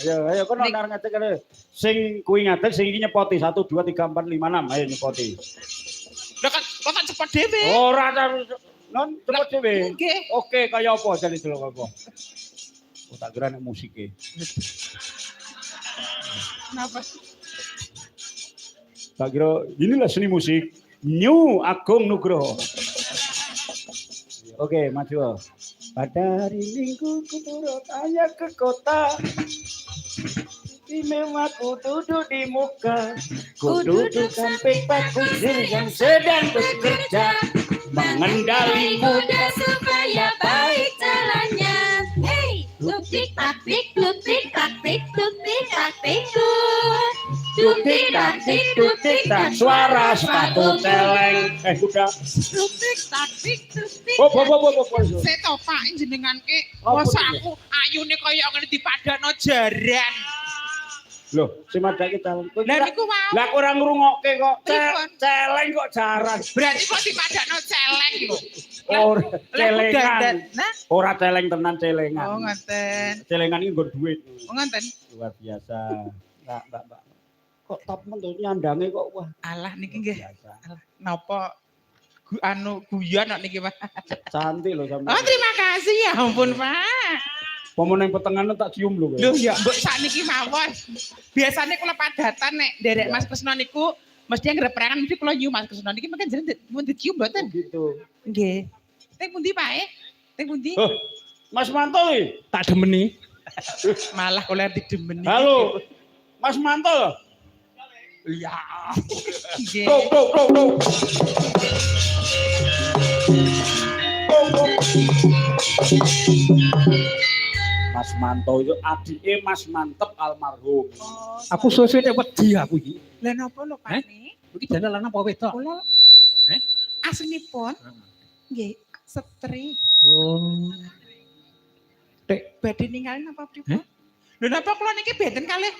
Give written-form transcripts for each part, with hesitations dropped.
Ya, ayo kono nar ngecek kene. Sing kuwi ngadeg sing iki nyepoti 1 2 3 4 5 6. Ayo nyepoti. Lah kan kok cepet dhewe. Ora non cepet dhewe. Nggih. Oke, kaya apa jane delok apa. Oh, tak kira nek musike. Kenapa? Tak kira inilah seni musik New Agung Nugroho. Oke, maju. Pada hari Minggu ku turut hanya ke kota. Memang ku duduk di muka. Ku duduk samping Pak Kusir yang sedang bekerja. Mengendali muda supaya baik jalannya. Hey, tuktik taktik, tuktik taktik, tuktik taktik, Tuktik taktik tuktik tak suara sepatu celeng. Udah. Tuktik taktik tuktik. Oh. Saya tau Pak jenengan ki. Apa Masa itu? aku ayune kaya ngene dipadakno jaran. Loh, si madake calon. Lah niku wae. Lah ora ngrungokke kok. Pripun? Celeng kok jaran. Berarti kok dipadakno celeng lho. Ora celengan. Nah. Ora celeng tenan celengan. Oh ngoten. Celengan iki nggo duit. Oh ngoten. Luar biasa. Mbak. Kok top men to nyandange kok wah. Alah niki nggih. Biasa. Alah napa guyon kok niki Pak. Cantik loh sampe. Oh terima kasih ya ampun Pak. Pemenang petengan tak cium lho. Lho ya mbok sakniki mawon. Biasane kula padatan nek nderek Mas Kresna niku mesti ngreprekan mesti kula nyium Mas Kresna niki mungkin jeneng mun dicium mboten. Gitu. Nggih. Teng pundi Pak Teng pundi? Oh, Mas Manto iki. Tak demeni. Malah kula didemeni. Halo. Mas Manto. Iya. Nggih. Bro. Mas Manto itu adike Mas Mantep almarhum. Oh, Aku suwe-suwe nek wedi aku iki. Lah napa lho Pak? Iki jane lanang apa wedok? Kula aslinipun nggih setri. Oh. Badhe ningali napa pripun? Lho napa kula niki benten kalih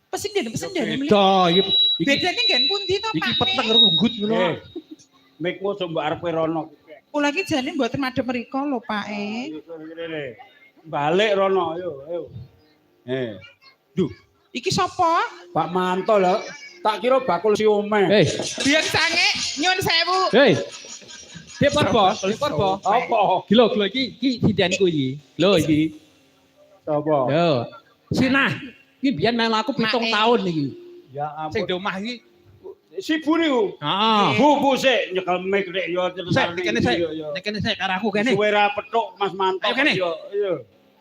pesindhen Beda iki bedane nggen pundi to Pak? iki peteng karo unggut ngono. Mikmu coba arepe rono. Kula iki jane mboten madhep mriku lho Pak Balik rono, ayo. Duh, iki sapa? Pak Manto lho. Tak kira bakul siomeh. Biyen sange nyun sewu. Dek Porbo. Apa? Gila iki sindenku iki. Lho iki. Sapa? Yo. Sinah. Iki biyen melu aku 7 tahun iki. Ya Sing ampun. di omah iki. Si Bu niku. Heeh. Bu sik nyekel mic rek yo Sik kene sik. Nek kene sik karo aku kene. Suwe ra petuk Mas Manto. Ayo kene.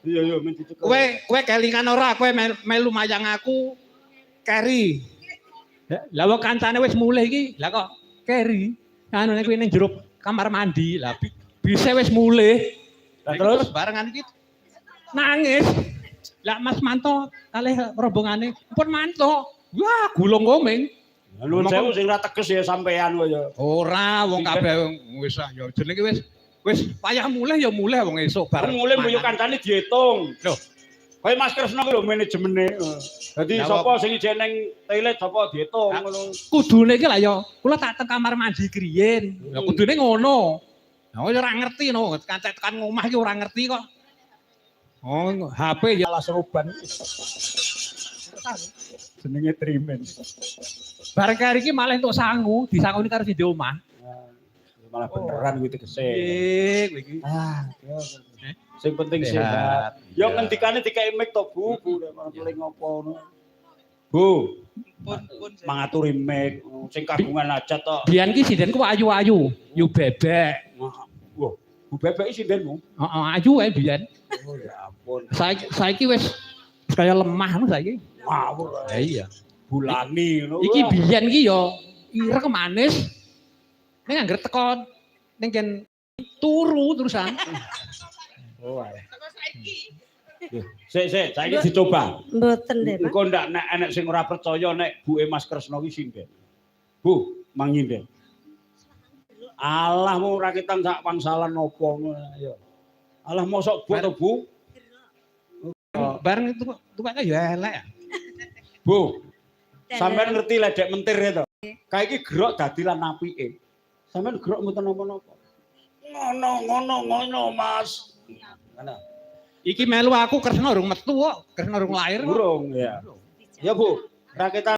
Iya, men dicekel. Kowe kelingan ora kowe melu mayang aku Keri. Lah wong kancane wis mulih iki. Lah kok Keri anu nek kuwi ning jero kamar mandi. Lah bisa wis mulih. Lah terus barengan iki nangis. Lah Mas Manto kalih rombongane pun Manto. Wah, gulung komeng. Lu sewu sing ra teges ya sampean kok ya. Ora, wong kabeh wis ya jenenge wis payah mulih ya mulih wong esuk bareng. Mulai mbuyu kancane diitung. Loh, Kaya Mas Kresna ku lho manajemene. Dadi sapa sing jeneng toilet sapa diitung ngono. kudune iki lah ya kula tak teng kamar mandi kriyen. Ya kudune ngono. Nah, ora ngerti no, kancet tekan ngomah iki ora ngerti kok. Oh, HP ya Salah seruban. Jenenge Trimen. bareng kari iki malah entuk sangu, disangoni karo sing di omah. Malah beneran kuwi tegese. Kowe iki. Sing penting sehat. Ya ngendikane dikeki mic to, Bu. Paling ngopo ngono. Bu, Pun mangaturi mic sing kagungan aja to. Biyen ki sindenku ayu-ayu, yu bebek. Wah, Bu Bebek iki sindenmu. Heeh, ayu ae biyen. Oh ya ampun. Saiki wis kaya lemah ngono saiki. Ngawur. Lah iya. Bulani ngono. Iki biyen ki ya ireng manis. Ning anggere teko ning ken turu terusan. Oh. Sik, saiki dicoba. Mboten deh, Pak. Engko ndak nek enek sing ora percaya nek buke Mas Kresna ki sinden. Bu, manginden. Alah mau rakitan sak pangsalan napa ngono ya. Alah mosok bu to, Bu? Bareng itu tukangnya ya elek ya. Bu. Sampeyan ngerti ledek mentir to. Kae iki gerok dadi lan apike. Sampeyan gerok mboten napa-napa. Ngono, Mas. Ngono. Iki melu aku Kresna urung metu kok, Kresna urung lahir kok. Burung ya. Ya Bu, raketan